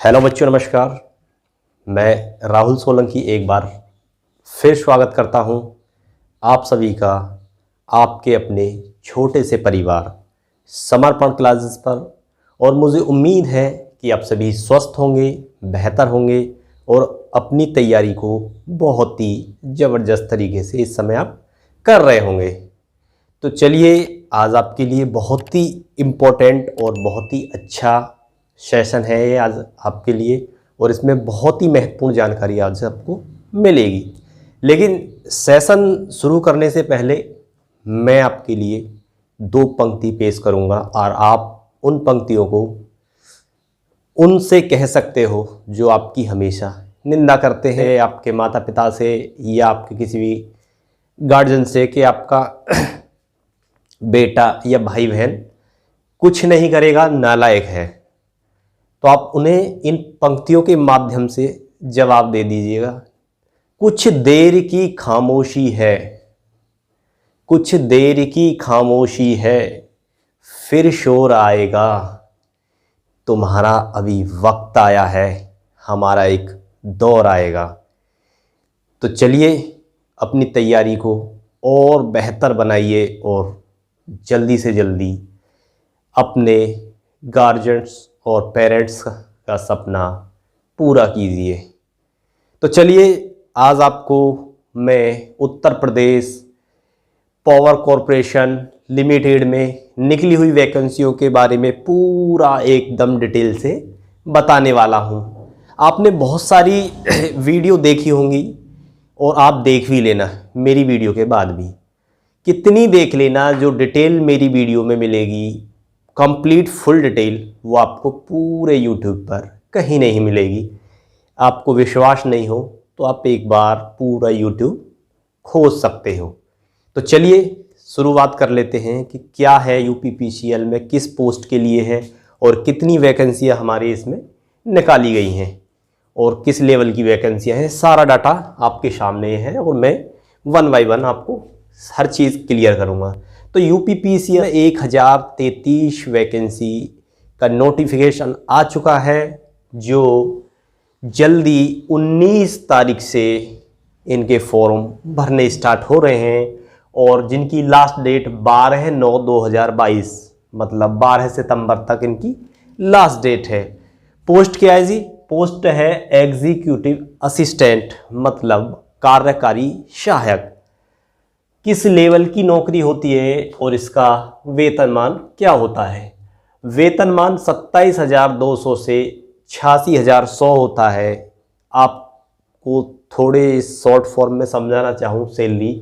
Hello बच्चों, नमस्कार। मैं राहुल सोलंकी एक बार फिर स्वागत करता हूं आप सभी का आपके अपने छोटे से परिवार समर्पण क्लासेस पर। और मुझे उम्मीद है कि आप सभी स्वस्थ होंगे, बेहतर होंगे और अपनी तैयारी को बहुत ही ज़बरदस्त तरीके से इस समय आप कर रहे होंगे। तो चलिए, आज आपके लिए बहुत ही इम्पोर्टेंट और बहुत ही अच्छा सेशन है ये आज आपके लिए, और इसमें बहुत ही महत्वपूर्ण जानकारी आज आपको मिलेगी। लेकिन सेशन शुरू करने से पहले मैं आपके लिए दो पंक्ति पेश करूंगा और आप उन पंक्तियों को उनसे कह सकते हो जो आपकी हमेशा निंदा करते हैं, आपके माता पिता से या आपके किसी भी गार्जियन से, कि आपका बेटा या भाई बहन कुछ नहीं करेगा, नालायक है। तो आप उन्हें इन पंक्तियों के माध्यम से जवाब दे दीजिएगा। कुछ देर की खामोशी है, कुछ देर की खामोशी है, फिर शोर आएगा। तुम्हारा अभी वक्त आया है, हमारा एक दौर आएगा। तो चलिए, अपनी तैयारी को और बेहतर बनाइए और जल्दी से जल्दी अपने गार्जियंस और पेरेंट्स का सपना पूरा कीजिए। तो चलिए, आज आपको मैं Uttar Pradesh power corporation limited में निकली हुई वैकेंसियों के बारे में पूरा एकदम डिटेल से बताने वाला हूं। आपने बहुत सारी वीडियो देखी होंगी और आप देख भी लेना मेरी वीडियो के बाद भी, कितनी देख लेना। जो डिटेल मेरी वीडियो में मिलेगी, कंप्लीट फुल डिटेल, वो आपको पूरे यूट्यूब पर कहीं नहीं मिलेगी। आपको विश्वास नहीं हो तो आप एक बार पूरा यूट्यूब खोज सकते हो। तो चलिए शुरुआत कर लेते हैं कि क्या है यूपीपीसीएल में, किस पोस्ट के लिए है और कितनी वैकेंसियां हमारे इसमें निकाली गई हैं और किस लेवल की वैकेंसियां हैं। सारा डाटा आपके सामने है और मैं वन बाय वन आपको हर चीज़ क्लियर करूँगा। तो यूपीपीसीएल 1033 वैकेंसी का नोटिफिकेशन आ चुका है, जो जल्दी 19 तारीख से इनके फॉर्म भरने स्टार्ट हो रहे हैं और जिनकी लास्ट डेट 12/9/2022 मतलब 12 सितंबर तक इनकी लास्ट डेट है। पोस्ट क्या है जी? पोस्ट है एग्जीक्यूटिव असिस्टेंट, मतलब कार्यकारी सहायक। किस लेवल की नौकरी होती है और इसका वेतनमान क्या होता है? वेतनमान 27,200 से 86,100 होता है। आपको थोड़े शॉर्ट फॉर्म में समझाना चाहूँ सैलरी,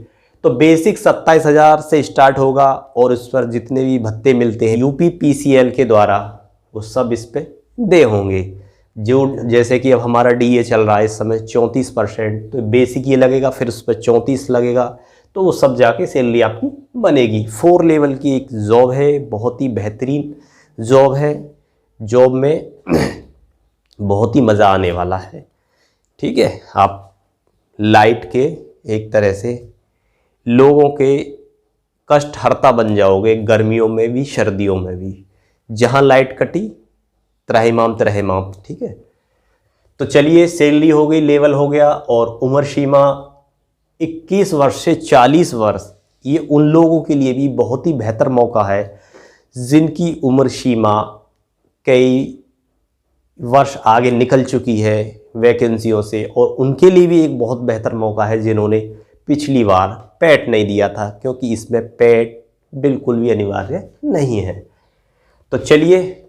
तो बेसिक 27,000 से स्टार्ट होगा और इस पर जितने भी भत्ते मिलते हैं यूपीपीसीएल के द्वारा वो सब इस पे दे होंगे। जो जैसे कि अब हमारा डीए चल रहा है इस समय 34%, तो बेसिक ये लगेगा, फिर उस पर 34 लगेगा, तो वो सब जाके सैलरी आपकी बनेगी। 4 लेवल की एक जॉब है, बहुत ही बेहतरीन जॉब है। जॉब में बहुत ही मज़ा आने वाला है। ठीक है, आप लाइट के एक तरह से लोगों के कष्ट हर्ता बन जाओगे, गर्मियों में भी सर्दियों में भी। जहाँ लाइट कटी त्राहिमाम त्राहिमाम। ठीक है, तो चलिए, सैलरी हो गई, लेवल हो गया और उम्र सीमा 21 वर्ष से 40 वर्ष। ये उन लोगों के लिए भी बहुत ही बेहतर मौका है जिनकी उम्र सीमा कई वर्ष आगे निकल चुकी है वैकेंसियों से, और उनके लिए भी एक बहुत बेहतर मौका है जिन्होंने पिछली बार पैट नहीं दिया था, क्योंकि इसमें पैट बिल्कुल भी अनिवार्य नहीं है। तो चलिए,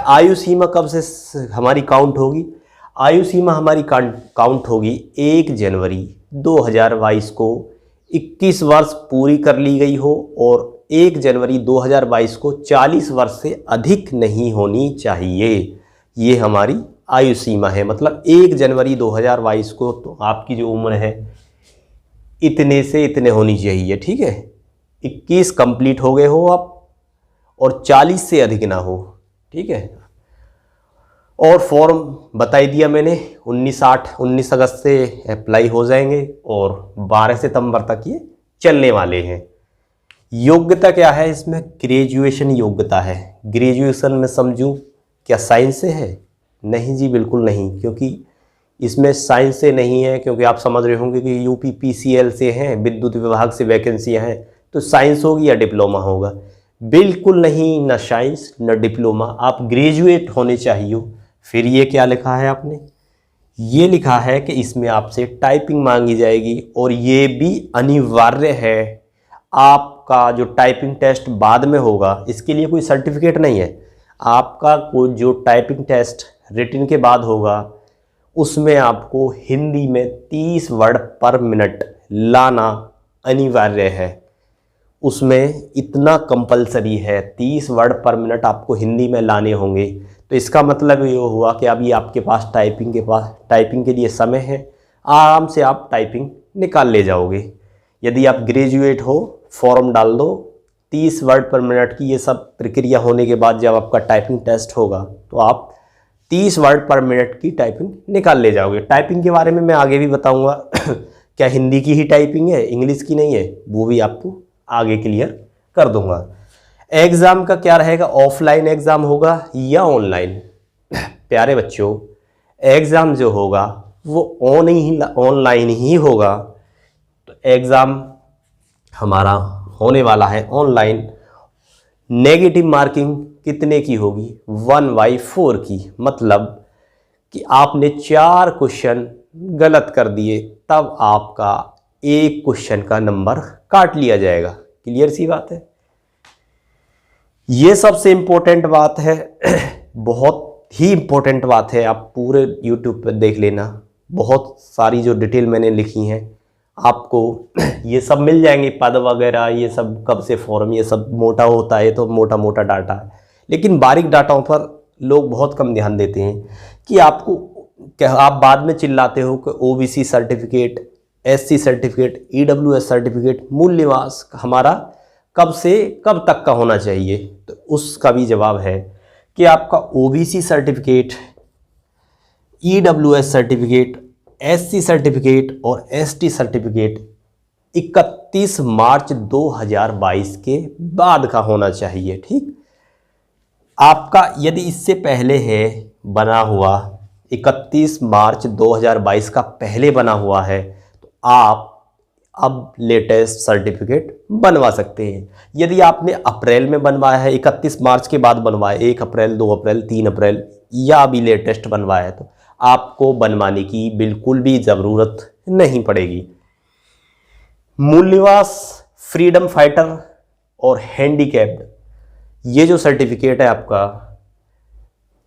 आयु सीमा कब से हमारी काउंट होगी? आयु सीमा हमारी काउंट होगी 1 जनवरी 2022 को 21 वर्ष पूरी कर ली गई हो और 1 जनवरी 2022 को 40 वर्ष से अधिक नहीं होनी चाहिए। ये हमारी आयु सीमा है। मतलब 1 जनवरी 2022 को तो आपकी जो उम्र है इतने से इतने होनी चाहिए। ठीक है, 21 कंप्लीट हो गए हो आप और 40 से अधिक ना हो। ठीक है, और फॉर्म बता ही दिया मैंने, 19 अगस्त से अप्लाई हो जाएंगे और 12 सितंबर तक ये चलने वाले हैं। योग्यता क्या है इसमें? ग्रेजुएशन योग्यता है। ग्रेजुएशन में समझूं क्या साइंस से है? नहीं जी, बिल्कुल नहीं, क्योंकि इसमें साइंस से नहीं है, क्योंकि आप समझ रहे होंगे कि यूपी पीसीएल से हैं, विद्युत विभाग से वैकेंसियां हैं, तो साइंस होगी या डिप्लोमा होगा? बिल्कुल नहीं, न साइंस न डिप्लोमा, आप ग्रेजुएट होने चाहिए। फिर ये क्या लिखा है आपने? ये लिखा है कि इसमें आपसे टाइपिंग मांगी जाएगी, और ये भी अनिवार्य है। आपका जो टाइपिंग टेस्ट बाद में होगा, इसके लिए कोई सर्टिफिकेट नहीं है। आपका कोई जो टाइपिंग टेस्ट रिटन के बाद होगा, उसमें आपको हिंदी में 30 वर्ड पर मिनट लाना अनिवार्य है। उसमें इतना कंपलसरी है, 30 वर्ड पर मिनट आपको हिंदी में लाने होंगे। तो इसका मतलब ये हुआ कि अभी आपके पास टाइपिंग के लिए समय है, आराम से आप टाइपिंग निकाल ले जाओगे। यदि आप ग्रेजुएट हो, फॉर्म डाल दो, 30 वर्ड पर मिनट की ये सब प्रक्रिया होने के बाद जब आपका टाइपिंग टेस्ट होगा, तो आप 30 वर्ड पर मिनट की टाइपिंग निकाल ले जाओगे। टाइपिंग के बारे में मैं आगे भी बताऊंगा क्या हिंदी की ही टाइपिंग है, इंग्लिश की नहीं है, वो भी आपको आगे क्लियर कर दूंगा। एग्ज़ाम का क्या रहेगा, ऑफलाइन एग्ज़ाम होगा या ऑनलाइन? प्यारे बच्चों, एग्ज़ाम जो होगा वो ऑनलाइन ही होगा। तो एग्ज़ाम हमारा होने वाला है ऑनलाइन। नेगेटिव मार्किंग कितने की होगी? 1/4 की, मतलब कि आपने 4 क्वेश्चन गलत कर दिए तब आपका एक क्वेश्चन का नंबर काट लिया जाएगा। क्लियर सी बात है। ये सबसे इंपॉर्टेंट बात है बहुत ही इंपॉर्टेंट बात है। आप पूरे यूट्यूब पर देख लेना, बहुत सारी जो डिटेल मैंने लिखी हैं आपको ये सब मिल जाएंगे, पद वगैरह, ये सब कब से फॉर्म, ये सब मोटा होता है तो मोटा मोटा डाटा है, लेकिन बारीक डाटाओं पर लोग बहुत कम ध्यान देते हैं। कि आपको आप बाद में चिल्लाते हो कि OBC certificate, SC certificate, EWS certificate, मूल निवास हमारा कब से कब तक का होना चाहिए, तो उसका भी जवाब है कि आपका OBC certificate, EWS certificate, SC certificate और एसटी सर्टिफिकेट 31 मार्च 2022 के बाद का होना चाहिए। ठीक, आपका यदि इससे पहले है बना हुआ, 31 मार्च 2022 का पहले बना हुआ है, तो आप अब लेटेस्ट सर्टिफिकेट बनवा सकते हैं। यदि आपने अप्रैल में बनवाया है, 31 मार्च के बाद बनवाया, 1 अप्रैल, 2 अप्रैल, 3 अप्रैल, या अभी लेटेस्ट बनवाया है, तो आपको बनवाने की बिल्कुल भी ज़रूरत नहीं पड़ेगी। मूल निवास, फ्रीडम फाइटर और हैंडीकैप्ड, ये जो सर्टिफिकेट है आपका,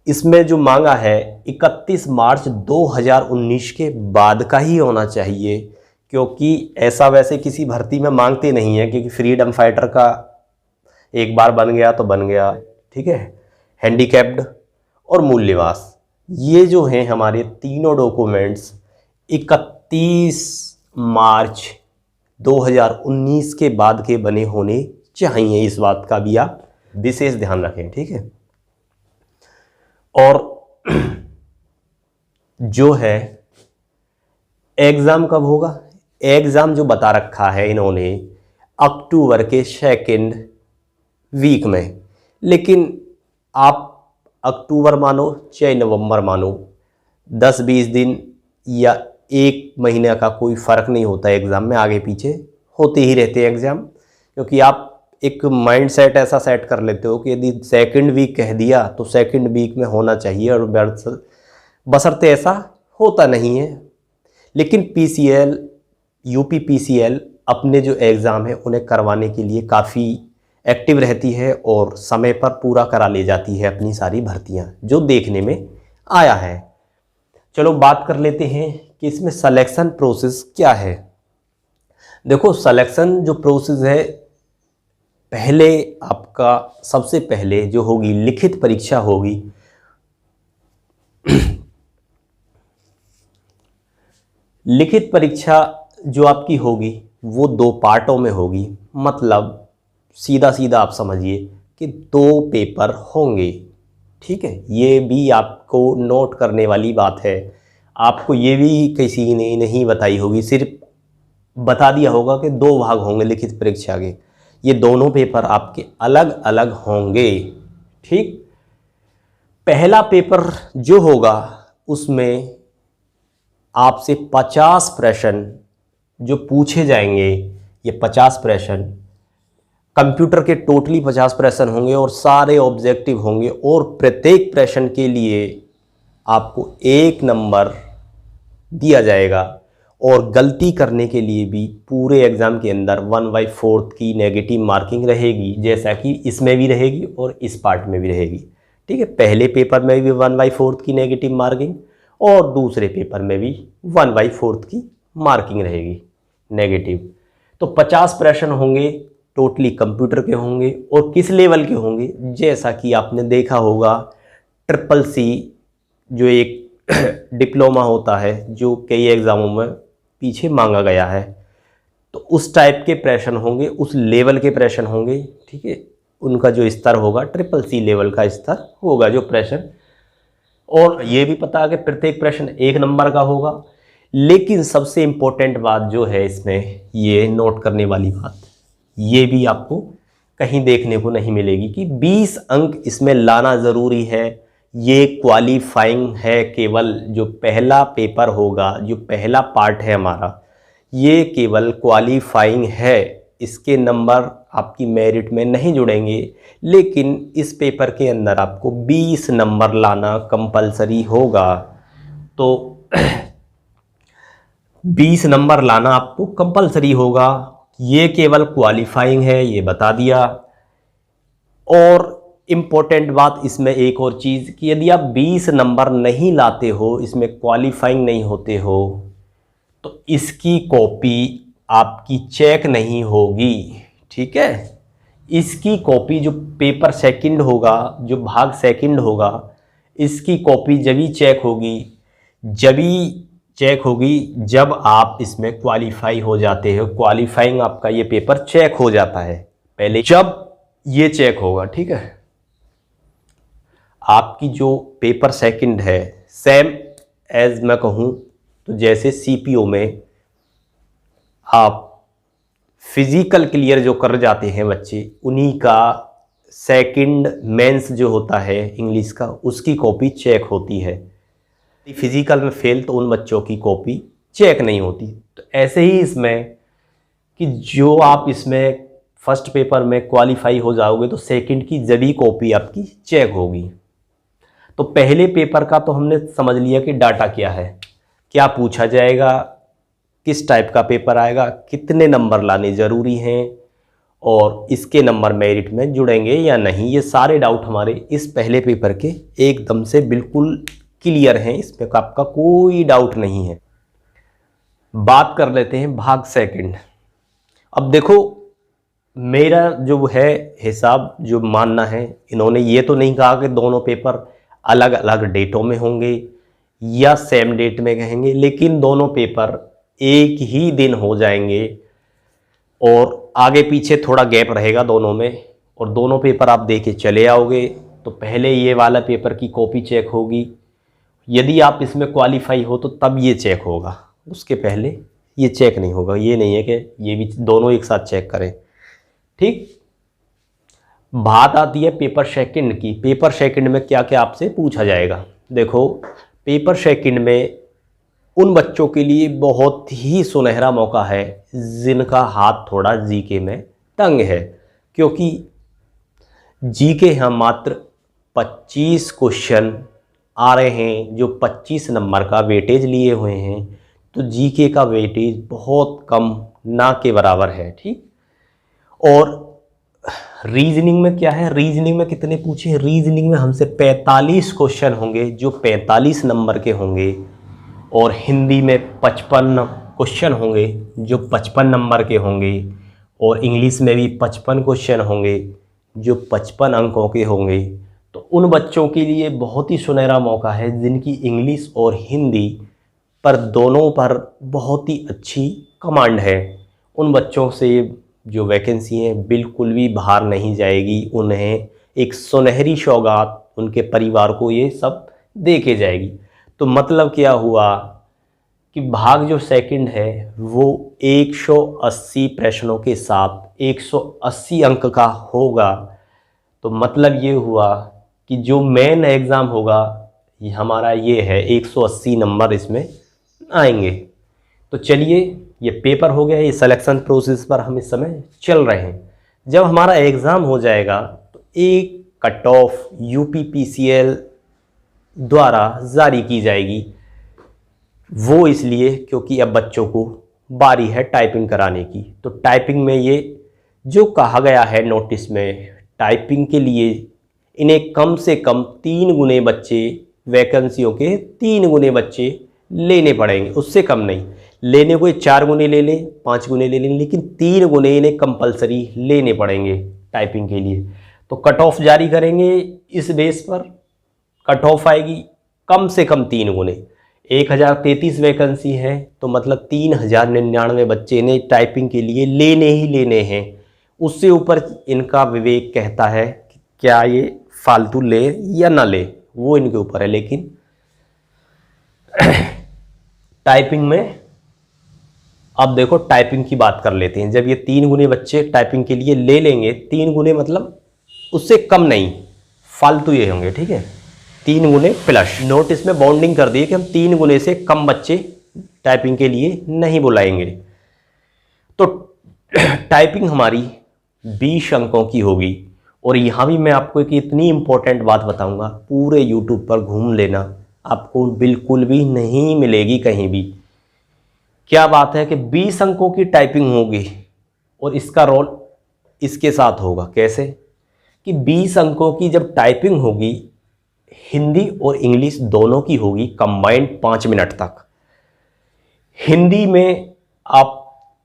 इसमें जो मांगा है 31 मार्च 2019 के बाद का ही होना चाहिए, क्योंकि ऐसा वैसे किसी भर्ती में मांगते नहीं है, क्योंकि फ्रीडम फाइटर का एक बार बन गया तो बन गया। ठीक है, हैंडीकैप्ड और मूल निवास, ये जो हैं हमारे तीनों डॉक्यूमेंट्स 31 मार्च 2019 के बाद के बने होने चाहिए। इस बात का भी आप विशेष ध्यान रखें। ठीक है, और जो है एग्ज़ाम कब होगा, एग्ज़ाम जो बता रखा है इन्होंने अक्टूबर के 2nd वीक में, लेकिन आप अक्टूबर मानो चाहे नवंबर मानो, 10-20 दिन या 1 महीने का कोई फ़र्क नहीं होता है। एग्ज़ाम में आगे पीछे होते ही रहते हैं एग्ज़ाम, क्योंकि आप एक माइंड सेट ऐसा सेट कर लेते हो कि यदि 2nd वीक कह दिया तो 2nd वीक में होना चाहिए, और बशर्ते ऐसा होता नहीं है। लेकिन पीसीएल, यूपी पीसीएल अपने जो एग्ज़ाम है उन्हें करवाने के लिए काफ़ी एक्टिव रहती है और समय पर पूरा करा ले जाती है अपनी सारी भर्तियां, जो देखने में आया है। चलो बात कर लेते हैं कि इसमें सिलेक्शन प्रोसेस क्या है। देखो, सिलेक्शन जो प्रोसेस है, पहले आपका सबसे पहले जो होगी लिखित परीक्षा होगी। लिखित परीक्षा जो आपकी होगी वो 2 पार्टों में होगी, मतलब सीधा सीधा आप समझिए कि 2 पेपर होंगे। ठीक है, ये भी आपको नोट करने वाली बात है। आपको ये भी किसी ने नहीं बताई होगी, सिर्फ बता दिया होगा कि 2 भाग होंगे लिखित परीक्षा के। ये दोनों पेपर आपके अलग अलग होंगे। ठीक, पहला पेपर जो होगा उसमें आपसे 50 प्रश्न जो पूछे जाएंगे, ये 50 प्रश्न कंप्यूटर के टोटली 50 प्रश्न होंगे और सारे ऑब्जेक्टिव होंगे, और प्रत्येक प्रश्न के लिए आपको 1 नंबर दिया जाएगा, और गलती करने के लिए भी पूरे एग्ज़ाम के अंदर 1/4 की नेगेटिव मार्किंग रहेगी, जैसा कि इसमें भी रहेगी और इस पार्ट में भी रहेगी। ठीक है, पहले पेपर में भी 1/4 की नेगेटिव मार्किंग और दूसरे पेपर में भी 1/4 की मार्किंग रहेगी नेगेटिव। तो 50 प्रश्न होंगे, टोटली कंप्यूटर के होंगे, और किस लेवल के होंगे, जैसा कि आपने देखा होगा CCC जो एक डिप्लोमा होता है जो कई एग्ज़ामों में पीछे मांगा गया है, तो उस टाइप के प्रश्न होंगे, उस लेवल के प्रश्न होंगे। ठीक है, उनका जो स्तर होगा CCC लेवल का स्तर होगा जो प्रश्न, और ये भी पता है कि प्रत्येक प्रश्न 1 नंबर का होगा। लेकिन सबसे इम्पोर्टेंट बात जो है इसमें, ये नोट करने वाली बात, ये भी आपको कहीं देखने को नहीं मिलेगी कि 20 अंक इसमें लाना ज़रूरी है। ये क्वालिफाइंग है, केवल जो पहला पेपर होगा, जो पहला पार्ट है हमारा, ये केवल क्वालिफाइंग है। इसके नंबर आपकी मेरिट में नहीं जुड़ेंगे, लेकिन इस पेपर के अंदर आपको 20 नंबर लाना कंपलसरी होगा। तो 20 नंबर लाना आपको कंपलसरी होगा, ये केवल क्वालिफाइंग है, ये बता दिया। और इम्पोर्टेंट बात इसमें एक और चीज़ कि यदि आप 20 नंबर नहीं लाते हो, इसमें क्वालिफाइंग नहीं होते हो, तो इसकी कॉपी आपकी चेक नहीं होगी। ठीक है, इसकी कॉपी जो पेपर सेकंड होगा, जो भाग सेकंड होगा, इसकी कॉपी चेक होगी जब आप इसमें क्वालिफाई हो जाते हो। क्वालिफाइंग आपका ये पेपर चेक हो जाता है, पहले जब ये चेक होगा। ठीक है, आपकी जो पेपर सेकंड है, सेम एज मैं कहूँ तो जैसे CPO में आप फिज़िकल क्लियर जो कर जाते हैं बच्चे, उन्हीं का सेकंड मेंस जो होता है इंग्लिश का, उसकी कॉपी चेक होती है। फिज़िकल में फेल तो उन बच्चों की कॉपी चेक नहीं होती। तो ऐसे ही इसमें कि जो आप इसमें फर्स्ट पेपर में क्वालिफाई हो जाओगे तो सेकंड की जभी कॉपी आपकी चेक होगी। तो पहले पेपर का तो हमने समझ लिया कि डाटा क्या है, क्या पूछा जाएगा, किस टाइप का पेपर आएगा, कितने नंबर लाने ज़रूरी हैं, और इसके नंबर मेरिट में जुड़ेंगे या नहीं। ये सारे डाउट हमारे इस पहले पेपर के एकदम से बिल्कुल क्लियर हैं, इसमें आपका कोई डाउट नहीं है। बात कर लेते हैं भाग सेकंड। अब देखो, मेरा जो है हिसाब, जो मानना है, इन्होंने ये तो नहीं कहा कि दोनों पेपर अलग अलग डेटों में होंगे या सेम डेट में कहेंगे, लेकिन दोनों पेपर एक ही दिन हो जाएंगे और आगे पीछे थोड़ा गैप रहेगा दोनों में, और दोनों पेपर आप दे के चले आओगे। तो पहले ये वाला पेपर की कॉपी चेक होगी, यदि आप इसमें क्वालिफाई हो तो तब ये चेक होगा, उसके पहले ये चेक नहीं होगा। ये नहीं है कि ये भी दोनों एक साथ चेक करें। ठीक, बात आती है पेपर सेकंड की। पेपर सेकंड में क्या क्या आपसे पूछा जाएगा। देखो, पेपर सेकंड में उन बच्चों के लिए बहुत ही सुनहरा मौका है जिनका हाथ थोड़ा जीके में तंग है, क्योंकि जीके यहाँ मात्र 25 क्वेश्चन आ रहे हैं जो 25 नंबर का वेटेज लिए हुए हैं। तो जीके का वेटेज बहुत कम, ना के बराबर है। ठीक, और रीजनिंग में क्या है, रीजनिंग में कितने पूछे, रीजनिंग में हमसे 45 क्वेश्चन होंगे जो 45 नंबर के होंगे, और हिंदी में 55 क्वेश्चन होंगे जो 55 नंबर के होंगे, और इंग्लिश में भी 55 क्वेश्चन होंगे जो 55 अंकों के होंगे। तो उन बच्चों के लिए बहुत ही सुनहरा मौका है जिनकी इंग्लिश और हिंदी पर दोनों पर बहुत ही अच्छी कमांड है। उन बच्चों से जो वैकेंसी है बिल्कुल भी बाहर नहीं जाएगी, उन्हें एक सुनहरी सौगात उनके परिवार को ये सब दे के जाएगी। तो मतलब क्या हुआ कि भाग जो सेकंड है वो 180 प्रश्नों के साथ 180 अंक का होगा। तो मतलब ये हुआ कि जो मेन एग्ज़ाम होगा ये हमारा ये है, 180 नंबर इसमें आएंगे। तो चलिए, ये पेपर हो गया, ये सिलेक्शन प्रोसेस पर हम इस समय चल रहे हैं। जब हमारा एग्ज़ाम हो जाएगा तो एक कट ऑफ UPPCL द्वारा जारी की जाएगी। वो इसलिए क्योंकि अब बच्चों को बारी है टाइपिंग कराने की। तो टाइपिंग में ये जो कहा गया है नोटिस में, टाइपिंग के लिए इन्हें कम से कम 3 गुने बच्चे, वैकेंसियों के 3 गुने बच्चे लेने पड़ेंगे, उससे कम नहीं। लेने को 4 गुने ले लें, 5 गुने ले लें, लेकिन 3 गुने इन्हें कंपलसरी लेने पड़ेंगे टाइपिंग के लिए। तो कट ऑफ जारी करेंगे, इस बेस पर कट ऑफ आएगी कम से कम 3 गुने। 1033 वैकेंसी है, तो मतलब 3099 बच्चे ने टाइपिंग के लिए लेने ही लेने हैं। उससे ऊपर इनका विवेक कहता है कि क्या ये फालतू ले या ना ले, वो इनके ऊपर है। लेकिन टाइपिंग में अब देखो, टाइपिंग की बात कर लेते हैं। जब ये 3 गुने बच्चे टाइपिंग के लिए ले लेंगे, 3 गुने मतलब उससे कम नहीं, फालतू ये होंगे, ठीक है, 3 गुने प्लस। नोटिस में बाउंडिंग कर दी कि हम 3 गुने से कम बच्चे टाइपिंग के लिए नहीं बुलाएंगे। तो टाइपिंग हमारी 20 अंकों की होगी। और यहाँ भी मैं आपको एक इतनी इम्पोर्टेंट बात बताऊंगा, पूरे यूट्यूब पर घूम लेना, आपको बिल्कुल भी नहीं मिलेगी कहीं भी। क्या बात है कि 20 अंकों की टाइपिंग होगी और इसका रोल इसके साथ होगा। कैसे कि 20 अंकों की जब टाइपिंग होगी, हिंदी और इंग्लिश दोनों की होगी कंबाइंड 5 मिनट तक। हिंदी में आप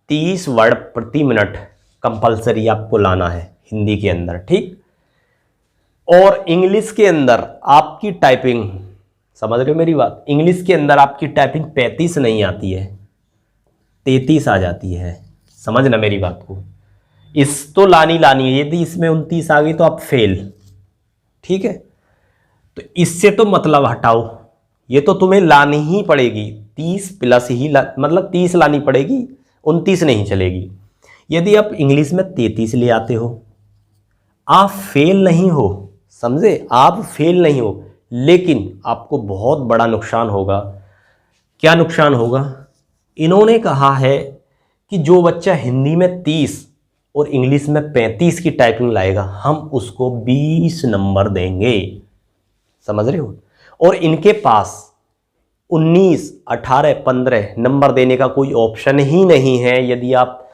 30 वर्ड प्रति मिनट कंपलसरी आपको लाना है हिंदी के अंदर, ठीक। और इंग्लिश के अंदर आपकी टाइपिंग, समझ रहे हो मेरी बात, इंग्लिश के अंदर आपकी टाइपिंग 35 नहीं आती है, 33 आ जाती है। समझना मेरी बात को, इस तो लानी है। यदि इसमें 29 आ गई तो आप फेल, ठीक है। तो इससे तो मतलब हटाओ, ये तो तुम्हें लानी ही पड़ेगी, 30 प्लस ही मतलब 30 लानी पड़ेगी, 29 नहीं चलेगी। यदि आप इंग्लिश में 33 ले आते हो, आप फेल नहीं हो, समझे, आप फेल नहीं हो, लेकिन आपको बहुत बड़ा नुकसान होगा। क्या नुकसान होगा? इन्होंने कहा है कि जो बच्चा हिंदी में 30 और इंग्लिश में 35 की टाइपिंग लाएगा, हम उसको 20 नंबर देंगे। समझ रहे हो? और इनके पास 19, 18, 15 नंबर देने का कोई ऑप्शन ही नहीं है। यदि आप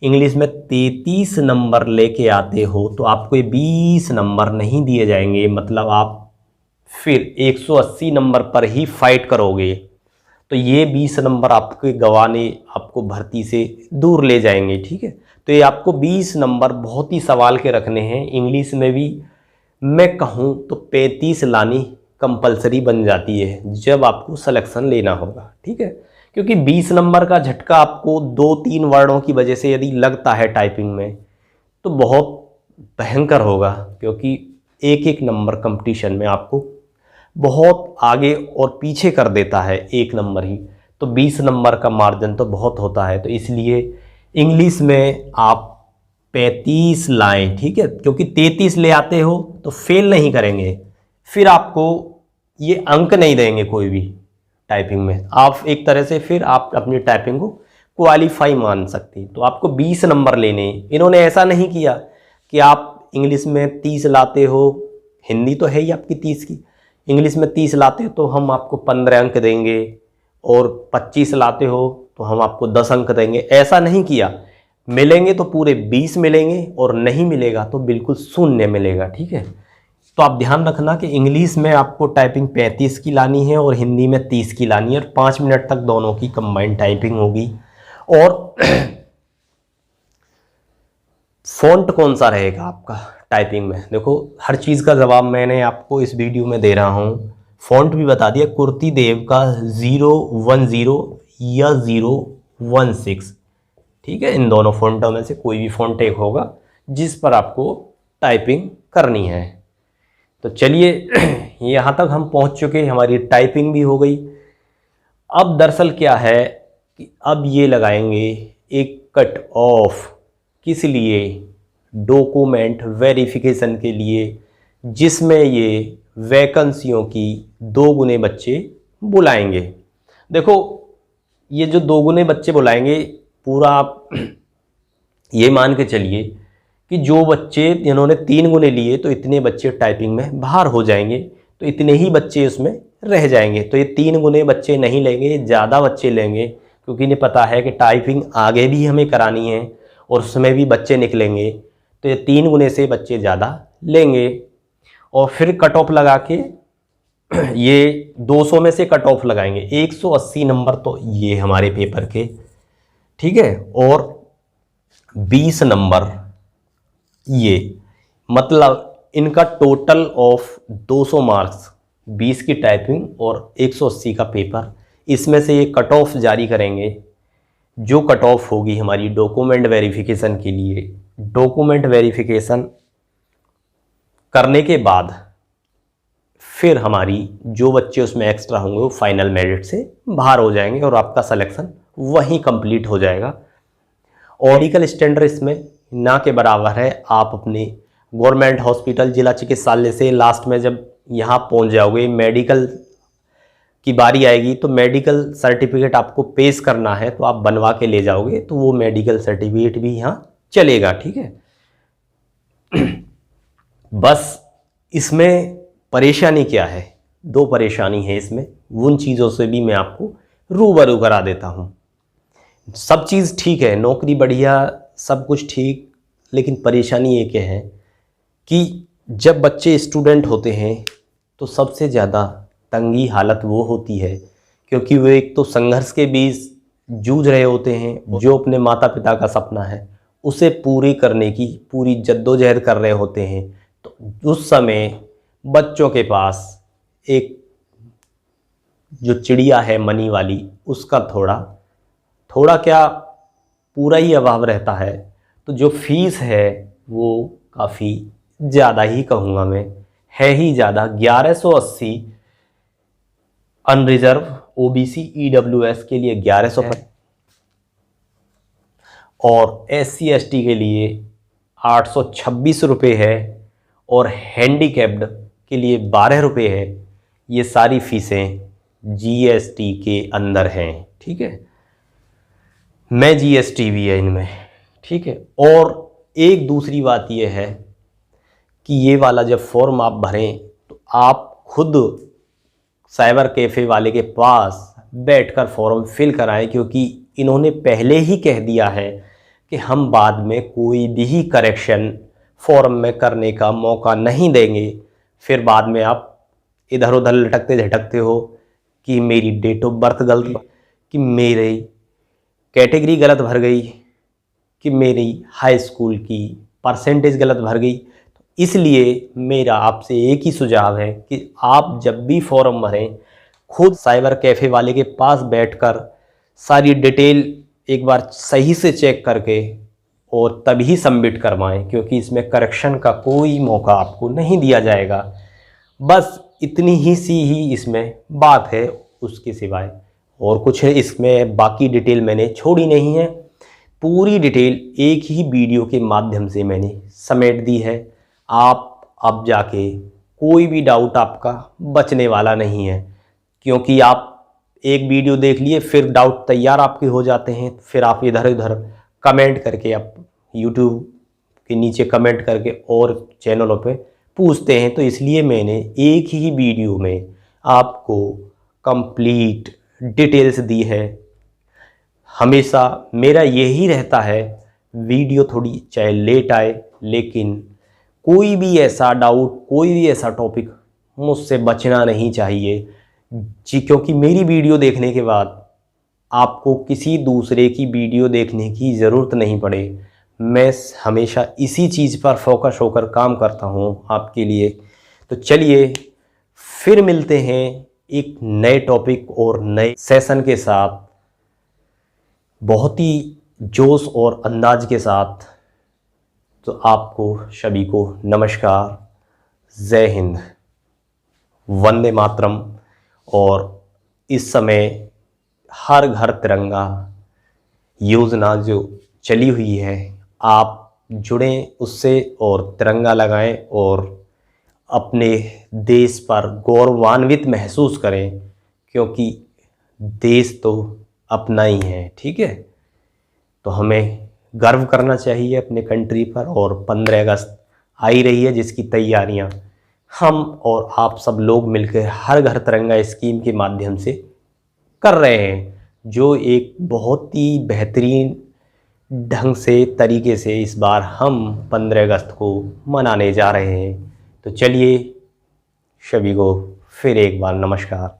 इंग्लिश में 33 नंबर लेके आते हो तो आपको ये 20 नंबर नहीं दिए जाएंगे। मतलब आप फिर 180 नंबर पर ही फाइट करोगे। तो ये 20 नंबर आपके गंवाने आपको भर्ती से दूर ले जाएंगे, ठीक है। तो ये आपको 20 नंबर बहुत ही संभाल के रखने हैं। इंग्लिश में भी मैं कहूँ तो 35 लानी कंपलसरी बन जाती है जब आपको सिलेक्शन लेना होगा, ठीक है। क्योंकि 20 नंबर का झटका आपको 2-3 वर्डों की वजह से यदि लगता है टाइपिंग में तो बहुत भयंकर होगा, क्योंकि एक एक नंबर कंपटीशन में आपको बहुत आगे और पीछे कर देता है, एक नंबर ही। तो 20 नंबर का मार्जिन तो बहुत होता है। तो इसलिए इंग्लिश में आप 35 लाएं, ठीक है। क्योंकि 33 ले आते हो तो फेल नहीं करेंगे, फिर आपको ये अंक नहीं देंगे कोई भी टाइपिंग में। आप एक तरह से फिर आप अपनी टाइपिंग को क्वालिफाई मान सकते हैं। तो आपको 20 नंबर लेने हैं। इन्होंने ऐसा नहीं किया कि आप इंग्लिश में 30 लाते हो, हिंदी तो है ही आपकी 30 की, इंग्लिश में 30 लाते हो तो हम आपको 15 अंक देंगे, और 25 लाते हो तो हम आपको 10 अंक देंगे। ऐसा नहीं किया। मिलेंगे तो पूरे 20 मिलेंगे, और नहीं मिलेगा तो बिल्कुल शून्य मिलेगा, ठीक है। तो आप ध्यान रखना कि इंग्लिश में आपको टाइपिंग 35 की लानी है और हिंदी में 30 की लानी है, और 5 मिनट तक दोनों की कंबाइंड टाइपिंग होगी। और फ़ॉन्ट कौन सा रहेगा आपका टाइपिंग में? देखो, हर चीज़ का जवाब मैंने आपको इस वीडियो में दे रहा हूँ। फ़ॉन्ट भी बता दिया, कुर्ती देव का 010 या 016, ठीक है। इन दोनों फ़ॉन्टों में से कोई भी फ़ॉन्ट एक होगा जिस पर आपको टाइपिंग करनी है। तो चलिए, यहाँ तक हम पहुँच चुके, हमारी टाइपिंग भी हो गई। अब दरअसल क्या है कि अब ये लगाएंगे एक कट ऑफ, किस लिए? डॉक्यूमेंट वेरिफिकेशन के लिए, जिसमें ये वैकेंसियों की 2 गुने बच्चे बुलाएंगे। देखो, ये जो 2 गुने बच्चे बुलाएंगे, पूरा आप ये मान के चलिए कि जो बच्चे जिन्होंने 3 गुने लिए तो इतने बच्चे टाइपिंग में बाहर हो जाएंगे, तो इतने ही बच्चे उसमें रह जाएंगे। तो ये 3 गुने बच्चे नहीं लेंगे, ज़्यादा बच्चे लेंगे, क्योंकि इन्हें पता है कि टाइपिंग आगे भी हमें करानी है और उसमें भी बच्चे निकलेंगे, तो ये 3 गुने से बच्चे ज़्यादा लेंगे। और फिर कट ऑफ लगा के ये 200 में से कट ऑफ लगाएंगे। 180 नंबर तो ये हमारे पेपर के, ठीक है, और 20 नंबर ये, मतलब इनका टोटल ऑफ 200 मार्क्स, 20 की टाइपिंग और 180 का पेपर, इसमें से ये कट ऑफ जारी करेंगे। जो कट ऑफ होगी हमारी डॉक्यूमेंट वेरिफिकेशन के लिए, डॉक्यूमेंट वेरिफिकेशन करने के बाद फिर हमारी जो बच्चे उसमें एक्स्ट्रा होंगे वो फाइनल मेरिट से बाहर हो जाएंगे और आपका सिलेक्शन वहीं कंप्लीट हो जाएगा। और मेडिकल स्टैंडर्ड इसमें ना के बराबर है। आप अपने गवर्नमेंट हॉस्पिटल, जिला चिकित्सालय से लास्ट में जब यहाँ पहुँच जाओगे, मेडिकल की बारी आएगी तो मेडिकल सर्टिफिकेट आपको पेश करना है, तो आप बनवा के ले जाओगे तो वो मेडिकल सर्टिफिकेट भी यहाँ चलेगा, ठीक है। बस इसमें परेशानी क्या है, 2 परेशानी है इसमें, उन चीज़ों से भी मैं आपको रूबरू करा देता हूँ। सब चीज़ ठीक है, नौकरी बढ़िया, सब कुछ ठीक, लेकिन परेशानी ये क्या है कि जब बच्चे स्टूडेंट होते हैं तो सबसे ज़्यादा तंगी हालत वो होती है, क्योंकि वो एक तो संघर्ष के बीच जूझ रहे होते हैं, जो अपने माता पिता का सपना है उसे पूरी करने की पूरी जद्दोजहद कर रहे होते हैं। तो उस समय बच्चों के पास एक जो चिड़िया है मनी वाली, उसका थोड़ा क्या पूरा ही अभाव रहता है। तो जो फीस है वो काफ़ी ज़्यादा ही कहूँगा मैं, है ही ज़्यादा। 1180 अनरिजर्व ओबीसी ईडब्ल्यूएस के लिए 1100 और SC ST के लिए 826 रुपये है और हैंडीकैप्ड के लिए 12 रुपये है। ये सारी फीसें GST के अंदर हैं, ठीक है, मैं GST भी है इनमें, ठीक है। और एक दूसरी बात यह है कि ये वाला जब फॉर्म आप भरें तो आप खुद साइबर कैफ़े वाले के पास बैठकर फॉर्म फिल कराएं, क्योंकि इन्होंने पहले ही कह दिया है कि हम बाद में कोई भी करेक्शन फॉर्म में करने का मौका नहीं देंगे। फिर बाद में आप इधर उधर लटकते झटकते हो कि मेरी डेट ऑफ बर्थ गलत, कि मेरी कैटेगरी गलत भर गई, कि मेरी हाई स्कूल की परसेंटेज गलत भर गई। तो इसलिए मेरा आपसे एक ही सुझाव है कि आप जब भी फॉर्म भरें खुद साइबर कैफ़े वाले के पास बैठकर सारी डिटेल एक बार सही से चेक करके और तभी सबमिट करवाएं, क्योंकि इसमें करेक्शन का कोई मौका आपको नहीं दिया जाएगा। बस इतनी ही सी ही इसमें बात है, उसके सिवाय और कुछ है इसमें बाकी डिटेल मैंने छोड़ी नहीं है। पूरी डिटेल एक ही वीडियो के माध्यम से मैंने समेट दी है। आप अब जाके कोई भी डाउट आपका बचने वाला नहीं है, क्योंकि आप एक वीडियो देख लिए फिर डाउट तैयार आपके हो जाते हैं, फिर आप इधर उधर कमेंट करके आप यूट्यूब के नीचे कमेंट करके और चैनलों पे पूछते हैं। तो इसलिए मैंने एक ही वीडियो में आपको कंप्लीट डिटेल्स दी है। हमेशा मेरा यही रहता है, वीडियो थोड़ी चाहे लेट आए, लेकिन कोई भी ऐसा डाउट, कोई भी ऐसा टॉपिक मुझसे बचना नहीं चाहिए जी, क्योंकि मेरी वीडियो देखने के बाद आपको किसी दूसरे की वीडियो देखने की ज़रूरत नहीं पड़े। मैं हमेशा इसी चीज़ पर फोकस होकर काम करता हूँ आपके लिए। तो चलिए फिर मिलते हैं एक नए टॉपिक और नए सेशन के साथ, बहुत ही जोश और अंदाज के साथ। तो आपको सभी को नमस्कार, जय हिंद, वंदे मातरम। और इस समय हर घर तिरंगा योजना जो चली हुई है, आप जुड़ें उससे और तिरंगा लगाएं और अपने देश पर गौरवान्वित महसूस करें, क्योंकि देश तो अपना ही है। ठीक है, तो हमें गर्व करना चाहिए अपने कंट्री पर। और 15 अगस्त आ ही रही है, जिसकी तैयारियां हम और आप सब लोग मिलकर हर घर तिरंगा स्कीम के माध्यम से कर रहे हैं, जो एक बहुत ही बेहतरीन ढंग से तरीके से इस बार हम 15 अगस्त को मनाने जा रहे हैं। तो चलिए सभी को फिर एक बार नमस्कार।